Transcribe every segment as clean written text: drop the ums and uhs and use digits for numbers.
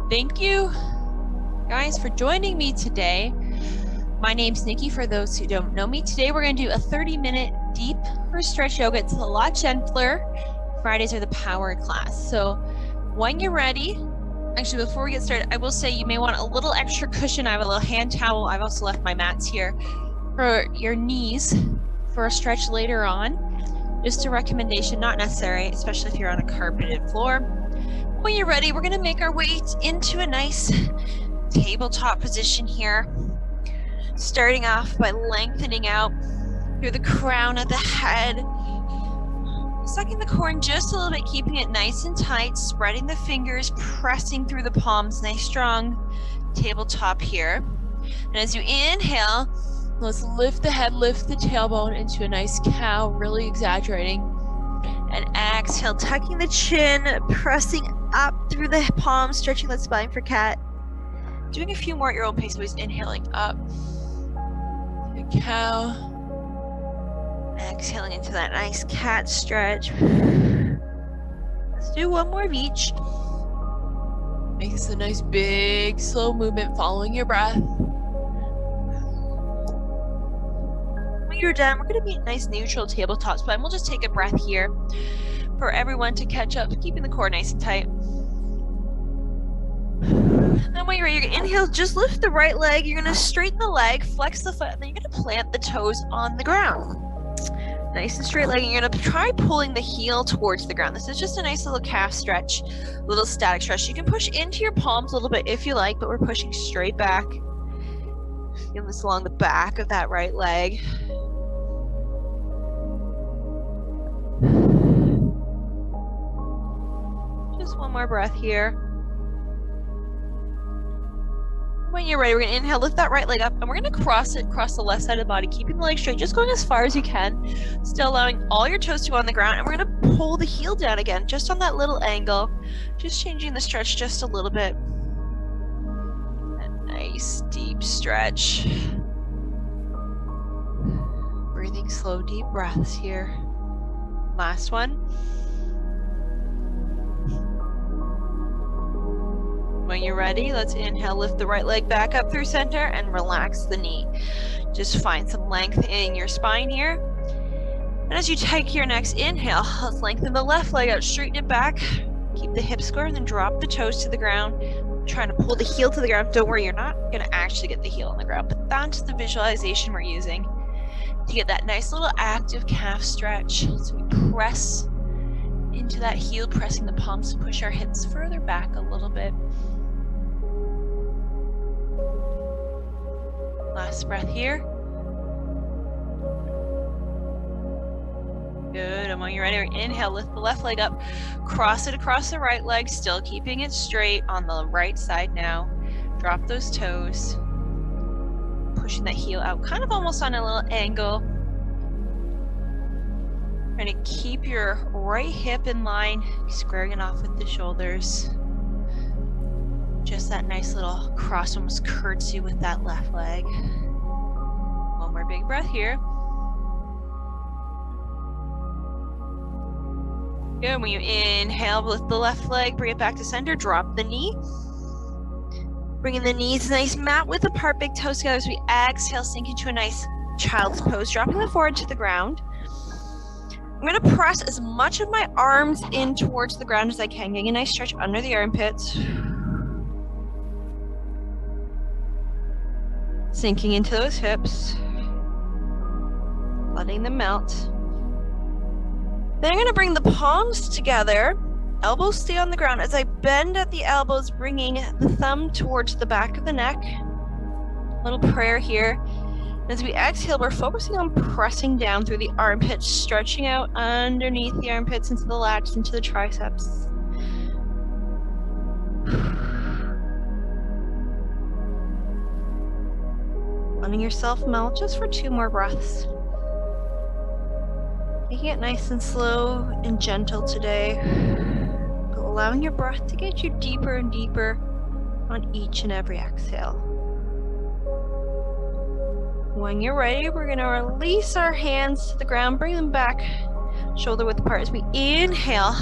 Thank you guys for joining me today. My name's Nikki. For those who don't know me, today we're going to do a 30-minute deep stretch yoga. It's a lot gentler. Fridays are the power class. So when you're ready, actually before we get started, I will say you may want a little extra cushion. I have a little hand towel. I've also left my mats here for your knees for a stretch later on. Just a recommendation, not necessary, especially if you're on a carpeted floor. When you're ready, we're going to make our way into a nice tabletop position here. Starting off by lengthening out through the crown of the head. Sucking the core in just a little bit, keeping it nice and tight, spreading the fingers, pressing through the palms. Nice strong tabletop here. And as you inhale, let's lift the head, lift the tailbone into a nice cow, really exaggerating. And exhale, tucking the chin, pressing up through the palms, stretching that spine for cat. Doing a few more at your own pace, always inhaling up. Good cow. Exhaling into that nice cat stretch. Let's do one more of each. Make this a nice big slow movement following your breath. When you're done, we're going to be a nice neutral tabletop spine. We'll just take a breath here for everyone to catch up, keeping the core nice and tight. And then when you're ready, you're going to inhale, just lift the right leg. You're going to straighten the leg, flex the foot, and then you're going to plant the toes on the ground. Nice and straight leg. You're going to try pulling the heel towards the ground. This is just a nice little calf stretch, little static stretch. You can push into your palms a little bit if you like, but we're pushing straight back. Feel this along the back of that right leg. Just one more breath here. When you're ready, we're going to inhale, lift that right leg up, and we're going to cross it across the left side of the body, keeping the leg straight, just going as far as you can, still allowing all your toes to go on the ground, and we're going to pull the heel down again, just on that little angle, just changing the stretch just a little bit. A nice deep stretch. Breathing slow, deep breaths here. Last one. When you're ready, let's inhale, lift the right leg back up through center and relax the knee. Just find some length in your spine here. And as you take your next inhale, let's lengthen the left leg out, straighten it back, keep the hips square, and then drop the toes to the ground. Trying to pull the heel to the ground. Don't worry, you're not going to actually get the heel on the ground, but that's the visualization we're using to get that nice little active calf stretch. So we press into that heel, pressing the palms to push our hips further back a little bit. Last breath here. Good, and when you're ready, inhale, lift the left leg up, cross it across the right leg, still keeping it straight on the right side now. Drop those toes, pushing that heel out, kind of almost on a little angle. Trying to keep your right hip in line, squaring it off with the shoulders. Just that nice little cross, almost curtsy with that left leg. One more big breath here. Good. When you inhale, lift the left leg, bring it back to center, drop the knee. Bringing the knees nice mat width apart, big toes together as we exhale, sink into a nice child's pose, dropping the forehead to the ground. I'm going to press as much of my arms in towards the ground as I can, getting a nice stretch under the armpits. Sinking into those hips, letting them melt. Then I'm going to bring the palms together, elbows stay on the ground as I bend at the elbows, bringing the thumb towards the back of the neck. A little prayer here. And as we exhale, we're focusing on pressing down through the armpits, stretching out underneath the armpits into the lats, into the triceps. Letting yourself melt just for 2 more breaths. Making it nice and slow and gentle today. But allowing your breath to get you deeper and deeper on each and every exhale. When you're ready, we're going to release our hands to the ground, bring them back shoulder width apart as we inhale.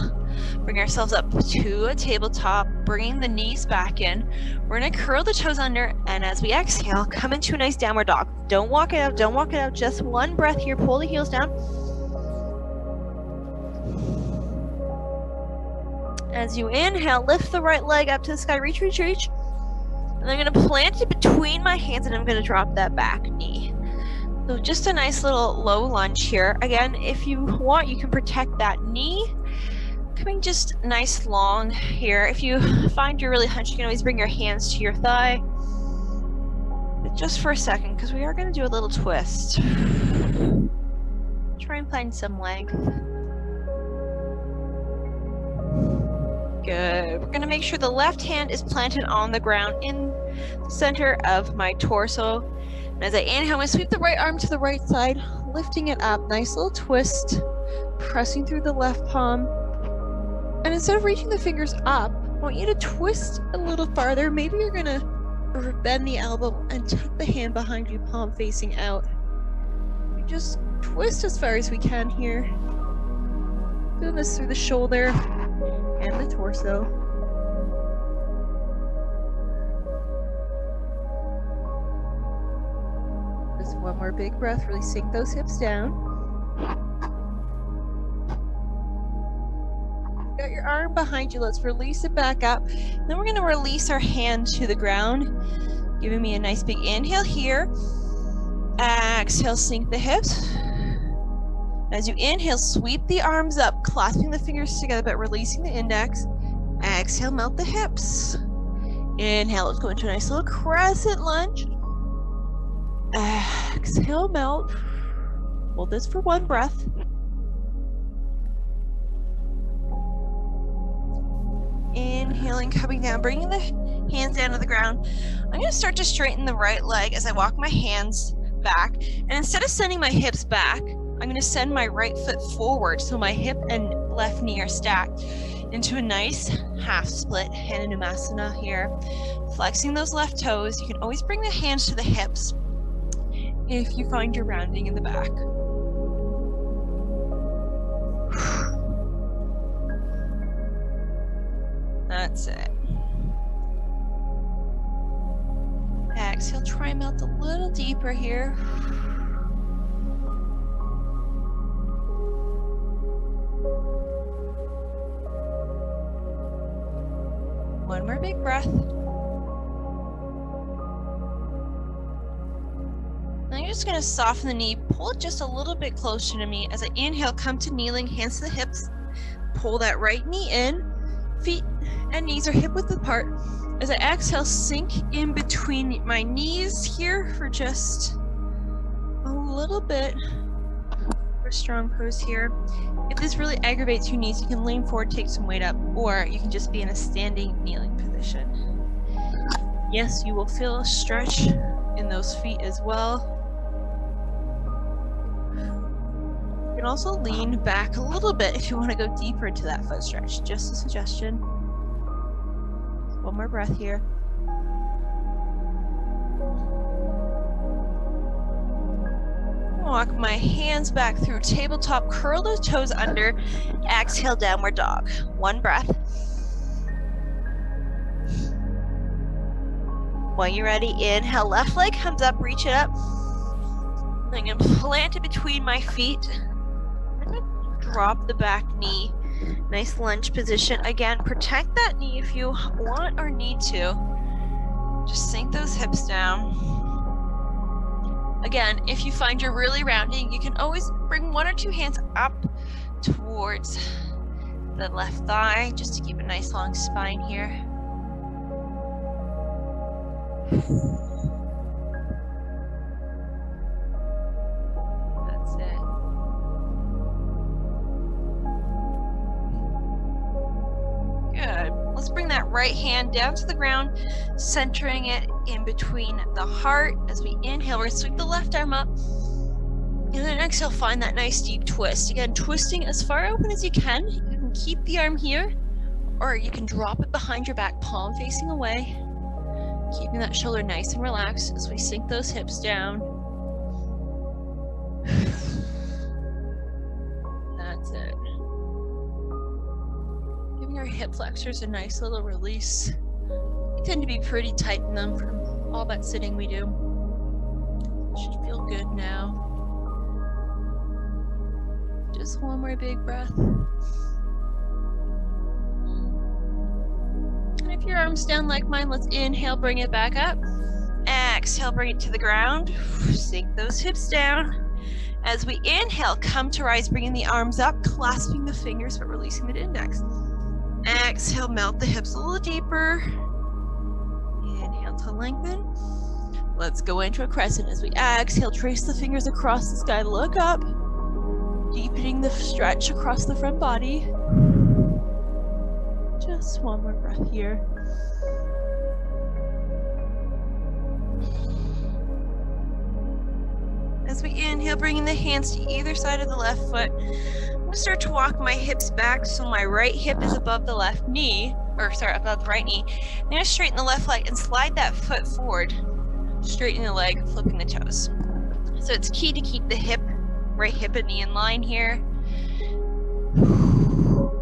Bring ourselves up to a tabletop, bringing the knees back in. We're gonna curl the toes under, and as we exhale, come into a nice downward dog. Don't walk it out, don't walk it out. Just one breath here. Pull the heels down. As you inhale, lift the right leg up to the sky. Reach, reach, reach. And I'm gonna plant it between my hands, and I'm gonna drop that back knee. So just a nice little low lunge here. Again, if you want, you can protect that knee. Coming just nice long here. If you find you're really hunched, you can always bring your hands to your thigh. But just for a second, because we are going to do a little twist. Try and find some length. Good. We're going to make sure the left hand is planted on the ground in the center of my torso. And as I inhale, I'm going to sweep the right arm to the right side, lifting it up. Nice little twist, pressing through the left palm. And instead of reaching the fingers up, I want you to twist a little farther. Maybe you're going to bend the elbow and tuck the hand behind you, palm facing out. We just twist as far as we can here. Feel this through the shoulder and the torso. Just one more big breath, really sink those hips down. Got your arm behind you, let's release it back up. Then we're going to release our hand to the ground, giving me a nice big inhale here. Exhale, sink the hips. As you inhale, sweep the arms up, clasping the fingers together but releasing the index. Exhale, melt the hips. Inhale, let's go into a nice little crescent lunge. Exhale, melt. Hold this for one breath. Inhaling, coming down, bringing the hands down to the ground. I'm going to start to straighten the right leg as I walk my hands back. And instead of sending my hips back, I'm going to send my right foot forward so my hip and left knee are stacked into a nice half split Hanumasana here. Flexing those left toes. You can always bring the hands to the hips if you find you're rounding in the back. That's it. Exhale, try and melt a little deeper here. One more big breath. Now you're just going to soften the knee, pull it just a little bit closer to me. As I inhale, come to kneeling, hands to the hips. Pull that right knee in. Feet and knees are hip width apart. As I exhale, sink in between my knees here for just a little bit for a strong pose here. If this really aggravates your knees, you can lean forward, take some weight up, or you can just be in a standing kneeling position. Yes, you will feel a stretch in those feet as well. You can also lean back a little bit if you want to go deeper into that foot stretch. Just a suggestion. One more breath here. Walk my hands back through tabletop, curl those toes under, exhale, downward dog. One breath. When you're ready, inhale, left leg comes up, reach it up. I'm going to plant it between my feet. I'm going to drop the back knee. Nice lunge position. Again, protect that knee if you want or need to. Just sink those hips down. Again, if you find you're really rounding, you can always bring one or two hands up towards the left thigh, just to keep a nice long spine here. That's it. Good. Let's bring that right hand down to the ground, centering it in between the heart. As we inhale, we're going to sweep the left arm up. And then exhale, find that nice deep twist. Again, twisting as far open as you can. You can keep the arm here, or you can drop it behind your back, palm facing away. Keeping that shoulder nice and relaxed as we sink those hips down. That's it. hip flexors a nice little release. We tend to be pretty tight in them from all that sitting we do. Should feel good now. Just one more big breath. And if your arm's down like mine, let's inhale, bring it back up. Exhale, bring it to the ground. Sink those hips down. As we inhale, come to rise, bringing the arms up, clasping the fingers, but releasing the index. Exhale, melt the hips a little deeper. Inhale to lengthen. Let's go into a crescent. As we exhale, trace the fingers across the sky, look up, deepening the stretch across the front body. Just one more breath here. As we inhale, bringing the hands to either side of the left foot, I'm going to start to walk my hips back so my right hip is above the left knee, above the right knee. I'm going to straighten the left leg and slide that foot forward, straightening the leg, flipping the toes. So it's key to keep the right hip and knee in line here.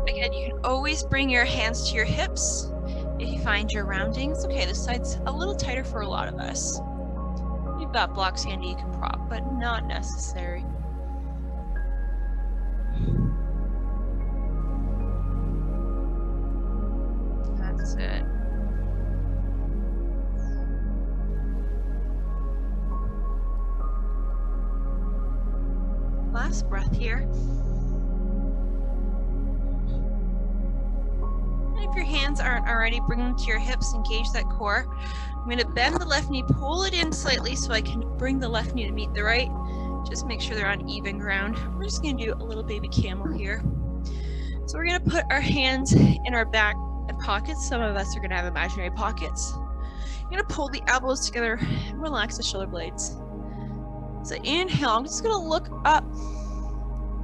Again, you can always bring your hands to your hips if you find your roundings. Okay, this side's a little tighter for a lot of us. You've got blocks handy you can prop, but not necessary. That's it. Last breath here. And if your hands aren't already, bring them to your hips, engage that core. I'm going to bend the left knee, pull it in slightly so I can bring the left knee to meet the right. Just make sure they're on even ground. We're just going to do a little baby camel here. So we're going to put our hands in our back pockets. Some of us are going to have imaginary pockets. You're going to pull the elbows together and relax the shoulder blades. So inhale, I'm just going to look up,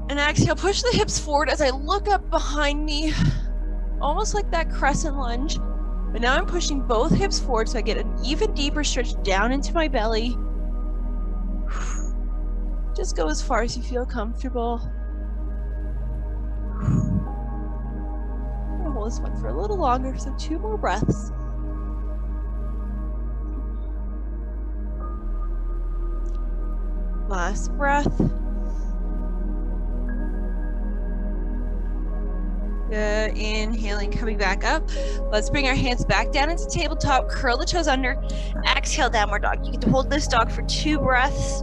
and exhale, push the hips forward as I look up behind me, almost like that crescent lunge. But now I'm pushing both hips forward so I get an even deeper stretch down into my belly. Just go as far as you feel comfortable. I'm gonna hold this one for a little longer, so 2 more breaths. Last breath. Good. Inhaling, coming back up. Let's bring our hands back down into tabletop, curl the toes under, exhale, downward dog. You get to hold this dog for 2 breaths.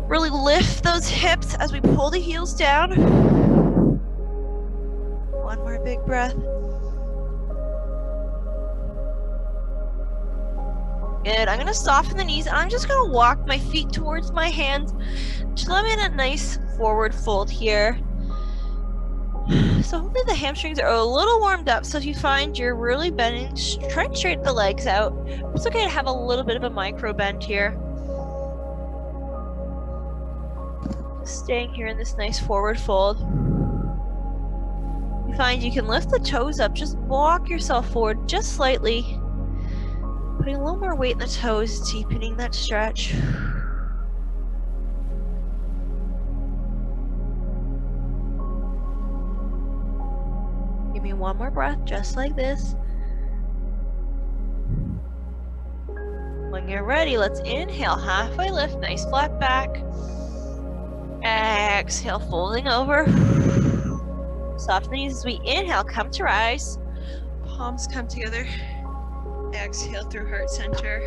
Really lift those hips as we pull the heels down. 1 more big breath. Good. I'm going to soften the knees. I'm just going to walk my feet towards my hands. Just let me in a nice forward fold here. So hopefully the hamstrings are a little warmed up. So if you find you're really bending, try and straighten the legs out. It's okay to have a little bit of a micro bend here. Staying here in this nice forward fold. You find you can lift the toes up. Just walk yourself forward just slightly. Putting a little more weight in the toes, deepening that stretch. Give me 1 more breath, just like this. When you're ready, let's inhale, halfway lift, nice flat back. Exhale, folding over. Soften the knees as we inhale, come to rise. Palms come together. Exhale through heart center.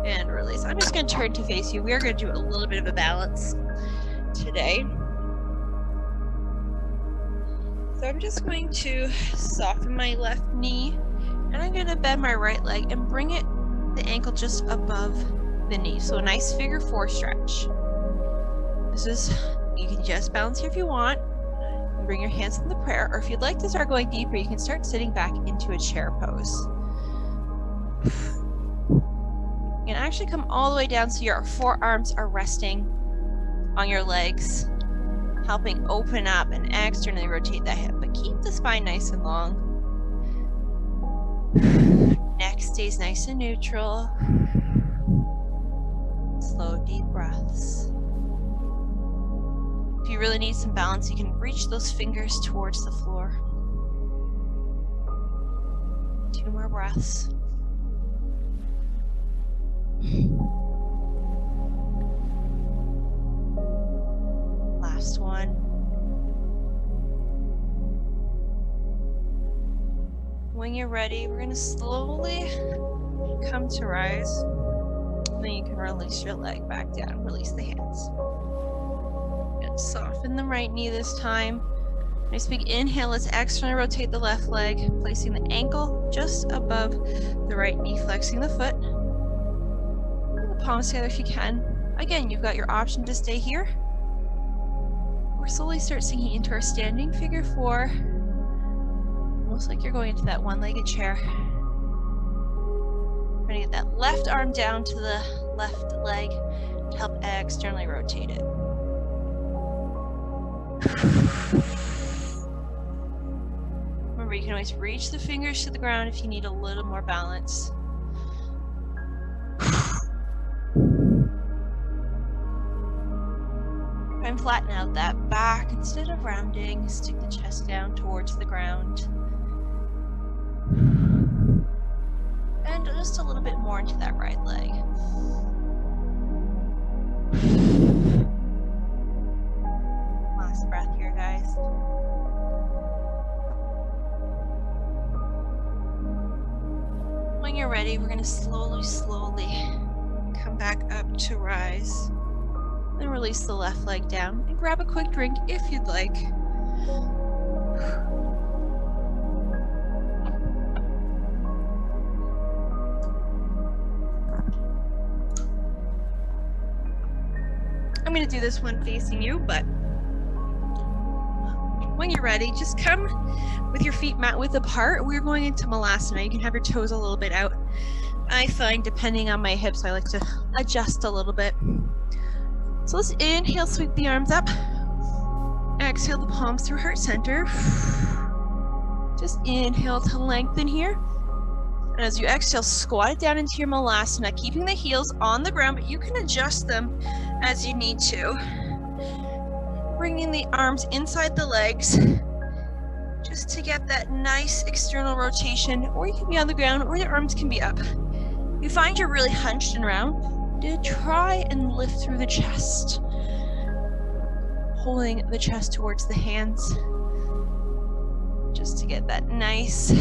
And release. I'm just going to turn to face you. We're going to do a little bit of a balance today. So I'm just going to soften my left knee, and I'm going to bend my right leg and bring it, the ankle just above the knee. So a nice figure 4 stretch. This is, you can just balance here if you want. Bring your hands in the prayer, or if you'd like to start going deeper, you can start sitting back into a chair pose. You can actually come all the way down so your forearms are resting on your legs, helping open up and externally rotate that hip, but keep the spine nice and long. Neck stays nice and neutral. Slow, deep breaths. If you really need some balance, you can reach those fingers towards the floor. 2 more breaths. Last one. When you're ready, we're going to slowly come to rise. And then you can release your leg back down. Release the hands. And soften the right knee this time. Nice big inhale. Let's externally rotate the left leg, placing the ankle just above the right knee, flexing the foot. Bring the palms together if you can. Again, you've got your option to stay here. Or slowly start sinking into our standing figure 4. Almost like you're going into that one-legged chair. We're going to get that left arm down to the left leg to help externally rotate it. Remember, you can always reach the fingers to the ground if you need a little more balance. Try and flatten out that back. Instead of rounding, stick the chest down towards the ground. And just a little bit more into that right leg. Last breath here, guys. When you're ready, we're going to slowly come back up to rise. Then release the left leg down and grab a quick drink if you'd like. I'm going to do this one facing you, but when you're ready, just come with your feet mat width apart. We're going into Malasana. You can have your toes a little bit out. I find, depending on my hips, I like to adjust a little bit. So let's inhale, sweep the arms up. Exhale the palms through heart center. Just inhale to lengthen here. And as you exhale, squat it down into your Malasana, keeping the heels on the ground, but you can adjust them as you need to. Bringing the arms inside the legs, just to get that nice external rotation, or you can be on the ground, or your arms can be up. You find you're really hunched and round, try and lift through the chest, holding the chest towards the hands, just to get that nice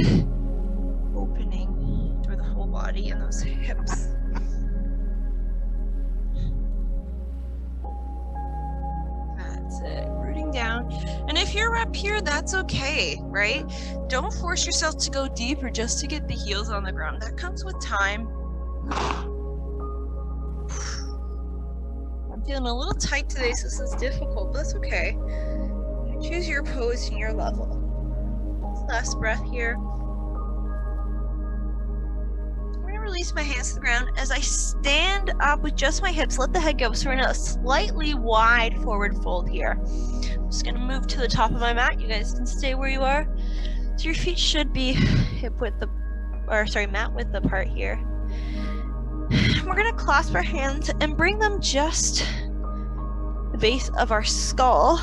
opening through the whole body and those hips. That's it, rooting down. And if you're up here, that's okay, right? Don't force yourself to go deeper just to get the heels on the ground. That comes with time. I'm feeling a little tight today, so this is difficult, but that's okay. Choose your pose and your level. Last breath here. I'm going to release my hands to the ground as I stand up with just my hips. Let the head go. So we're in a slightly wide forward fold here. I'm just going to move to the top of my mat. You guys can stay where you are. So your feet should be mat width apart here. We're going to clasp our hands and bring them just the base of our skull.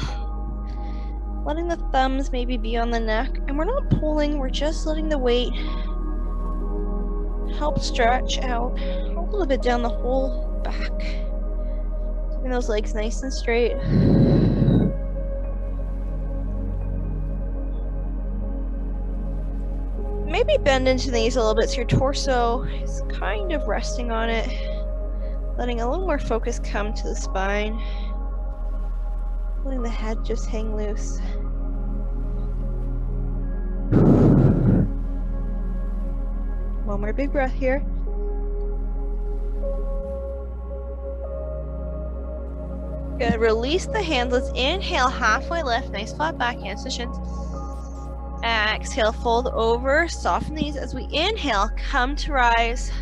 Letting the thumbs maybe be on the neck. And we're not pulling, we're just letting the weight help stretch out a little bit down the whole back. Keeping those legs nice and straight. Maybe bend into the knees a little bit so your torso is kind of resting on it. Letting a little more focus come to the spine. Letting the head just hang loose. One more big breath here. Good. Release the hands. Let's inhale, halfway lift. Nice flat back, hands to shins. Exhale, fold over, soften these. As we inhale, come to rise.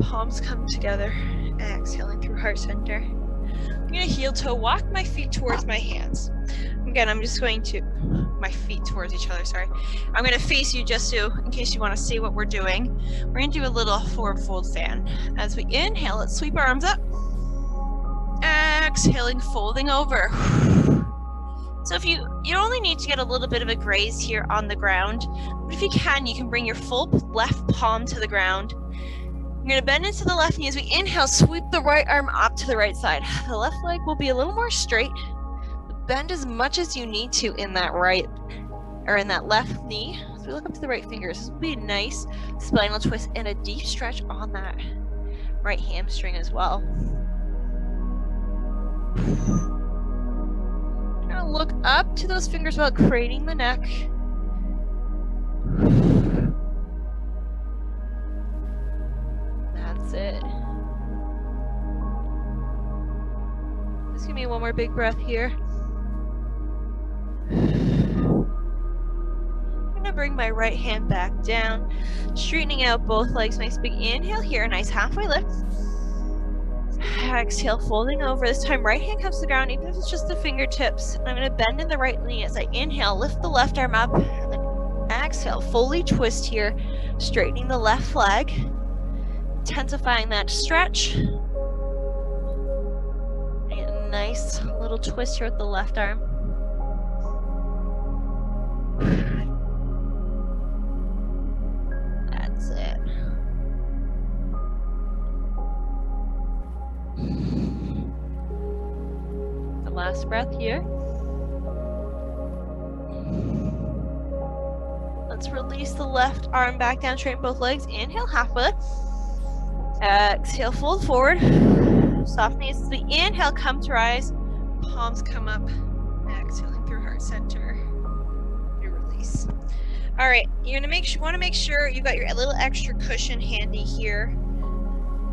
Palms come together. Exhaling through heart center. I'm going to heel toe walk my feet towards my hands. Again, I'm just going to, my feet towards each other, sorry. I'm going to face you just so, in case you want to see what we're doing. We're going to do a little forward fold fan. As we inhale, let's sweep our arms up. Exhaling, folding over. So if you only need to get a little bit of a graze here on the ground, but if you can bring your full left palm to the ground. You're gonna bend into the left knee. As we inhale, sweep the right arm up to the right side. The left leg will be a little more straight. Bend as much as you need to in that left knee. As we look up to the right fingers, this will be a nice spinal twist and a deep stretch on that right hamstring as well. You're gonna look up to those fingers while craning the neck. That's it. Just give me one more big breath here. I'm gonna bring my right hand back down, straightening out both legs. Nice big inhale here, a nice halfway lift. Exhale, folding over. This time, right hand comes to the ground, even if it's just the fingertips. I'm gonna bend in the right knee as I inhale, lift the left arm up. Exhale, fully twist here, straightening the left leg, intensifying that stretch. And a nice little twist here with the left arm. That's it. The last breath here. Let's release the left arm back down, straighten both legs. Inhale, halfway. Exhale, fold forward. Soft knees as we inhale, come to rise. Palms come up. Exhaling through heart center. You release. All right, you're gonna want to make sure you've got your little extra cushion handy here.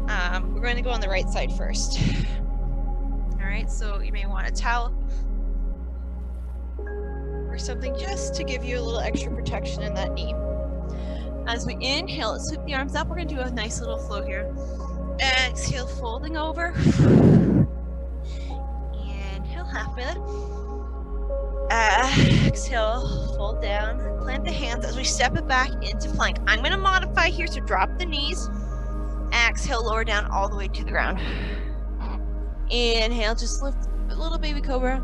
We're going to go on the right side first. All right, so you may want a towel or something just to give you a little extra protection in that knee. As we inhale, let's sweep the arms up. We're going to do a nice little flow here. Exhale, folding over. Inhale, halfway lift. Exhale, fold down. Plant the hands as we step it back into plank. I'm going to modify here, so drop the knees. Exhale, lower down all the way to the ground. Inhale, just lift a little baby cobra.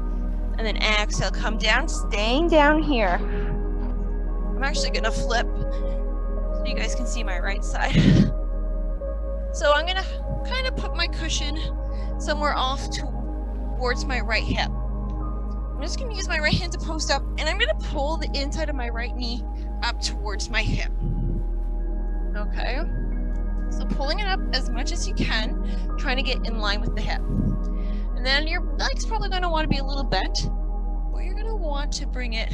And then exhale, come down, staying down here. I'm actually going to flip so you guys can see my right side. So I'm gonna kind of put my cushion somewhere off towards my right hip. I'm just gonna use my right hand to post up, and I'm gonna pull the inside of my right knee up towards my hip. Okay, so pulling it up as much as you can, trying to get in line with the hip. And then your leg's probably gonna want to be a little bent, but you're gonna want to bring it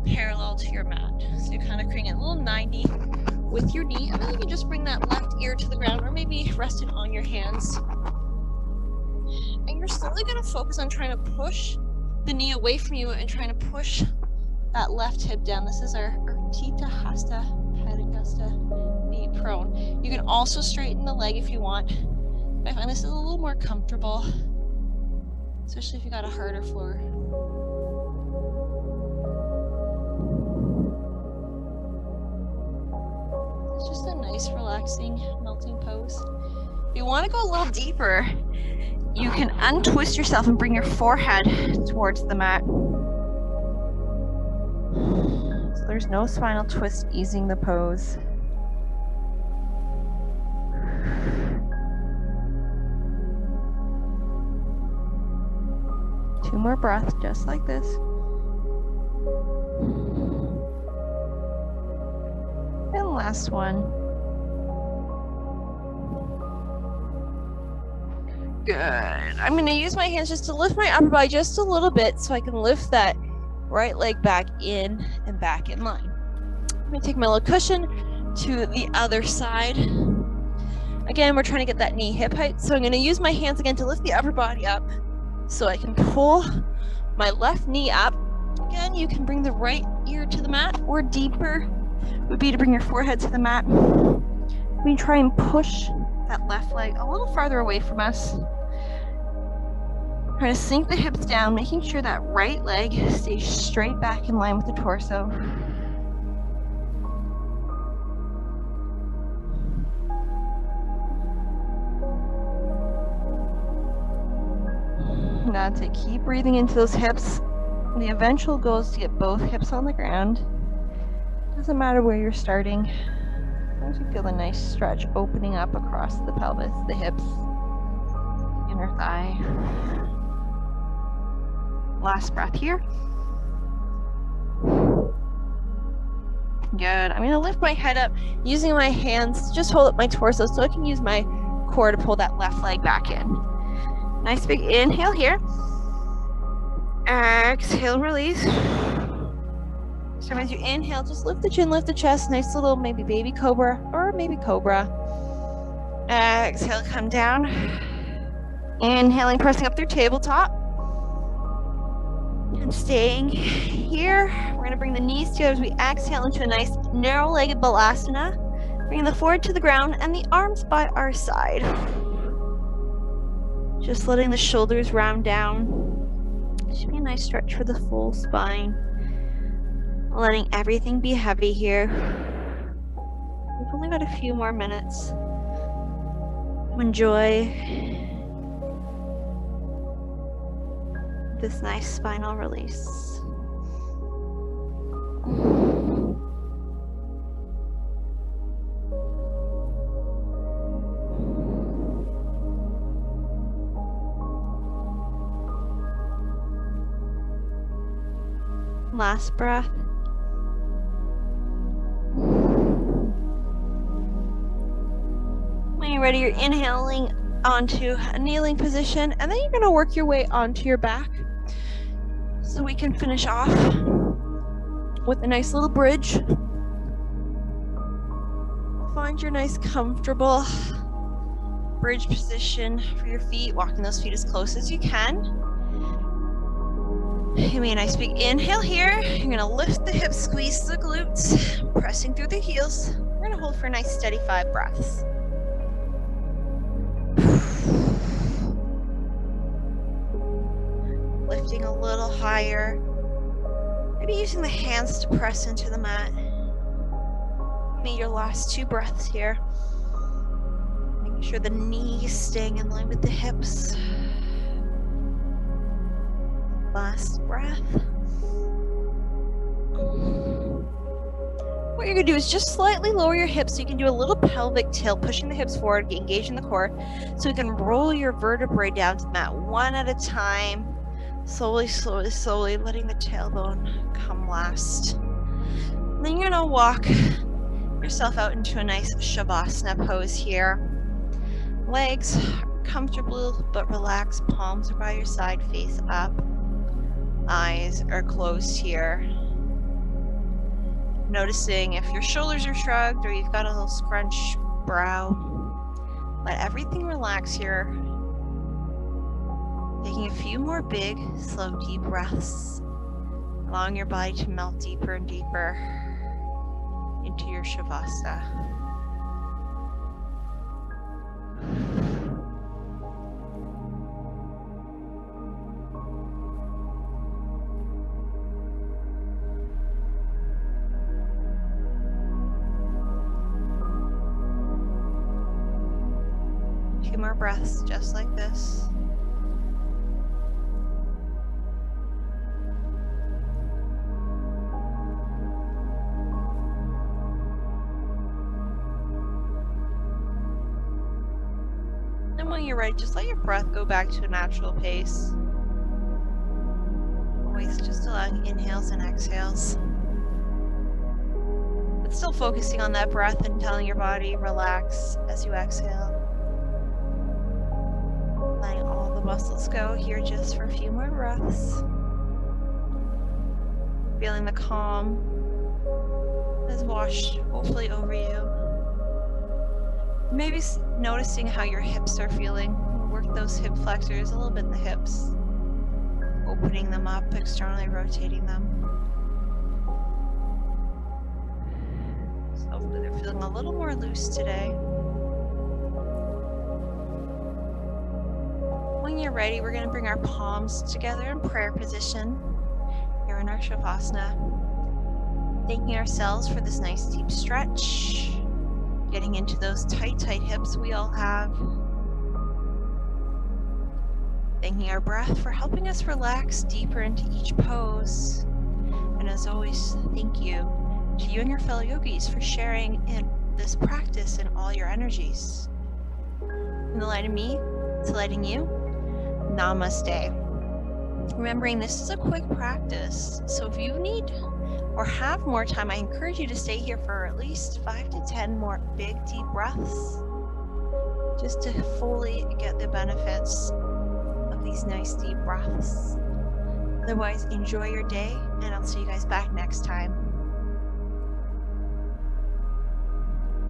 parallel to your mat. So you're kind of creating a little 90 with your knee, and then you can just bring that left ear to the ground, or maybe rest it on your hands. And you're slowly going to focus on trying to push the knee away from you and trying to push that left hip down. This is our Utthita Hasta Padangustta knee prone. You can also straighten the leg if you want. I find this is a little more comfortable, especially if you got a harder floor. It's just a nice, relaxing, melting pose. If you want to go a little deeper, you can untwist yourself and bring your forehead towards the mat. So there's no spinal twist, easing the pose. Two more breaths, just like this. And last one. Good. I'm going to use my hands just to lift my upper body just a little bit so I can lift that right leg back in and back in line. I'm going to take my little cushion to the other side. Again, we're trying to get that knee hip height, so I'm going to use my hands again to lift the upper body up so I can pull my left knee up. Again, you can bring the right ear to the mat, or deeper would be to bring your forehead to the mat. We try and push that left leg a little farther away from us. Try to sink the hips down, making sure that right leg stays straight back in line with the torso. That's it. Keep breathing into those hips. The eventual goal is to get both hips on the ground. Doesn't matter where you're starting. As long as you feel a nice stretch opening up across the pelvis, the hips, inner thigh. Last breath here. Good. I'm going to lift my head up using my hands. Just hold up my torso so I can use my core to pull that left leg back in. Nice big inhale here. Exhale, release. So as you inhale, just lift the chin, lift the chest. Nice little maybe baby cobra or maybe cobra. Exhale, come down. Inhaling, pressing up through tabletop. And staying here. We're going to bring the knees together as we exhale into a nice narrow-legged balasana. Bringing the forehead to the ground and the arms by our side. Just letting the shoulders round down. Should be a nice stretch for the full spine. Letting everything be heavy here. We've only got a few more minutes to enjoy this nice spinal release. Last breath. When you're ready, you're inhaling onto a kneeling position, and then you're going to work your way onto your back. So we can finish off with a nice little bridge. Find your nice comfortable bridge position for your feet, walking those feet as close as you can. Give me a nice big inhale here. You're going to lift the hips, squeeze the glutes, pressing through the heels. We're going to hold for a nice steady 5 breaths. Lifting a little higher. Maybe using the hands to press into the mat. Give me your last 2 breaths here. Making sure the knees staying in line with the hips. Last breath. What you're going to do is just slightly lower your hips so you can do a little pelvic tilt, pushing the hips forward, engaging the core, so you can roll your vertebrae down to the mat one at a time, slowly, slowly, slowly, letting the tailbone come last. And then you're going to walk yourself out into a nice Shavasana pose here. Legs are comfortable but relaxed, palms are by your side, face up. Eyes are closed here. Noticing if your shoulders are shrugged or you've got a little scrunched brow. Let everything relax here. Taking a few more big, slow, deep breaths. Allowing your body to melt deeper and deeper into your Shavasana. Two more breaths just like this. And when you're ready, just let your breath go back to a natural pace. Always just allowing inhales and exhales. But still focusing on that breath and telling your body relax as you exhale. Letting all the muscles go here just for a few more breaths. Feeling the calm has washed hopefully over you. Maybe noticing how your hips are feeling. Work those hip flexors a little bit in the hips. Opening them up, externally rotating them. So hopefully they're feeling a little more loose today. When you're ready, we're going to bring our palms together in prayer position here in our Shavasana. Thanking ourselves for this nice deep stretch. Getting into those tight, tight hips we all have. Thanking our breath for helping us relax deeper into each pose. And as always, thank you to you and your fellow yogis for sharing in this practice and all your energies. From the light of me to lighting you, namaste. Remembering this is a quick practice, so if you need or have more time, I encourage you to stay here for at least 5 to 10 more big deep breaths, just to fully get the benefits of these nice deep breaths. Otherwise, enjoy your day, and I'll see you guys back next time.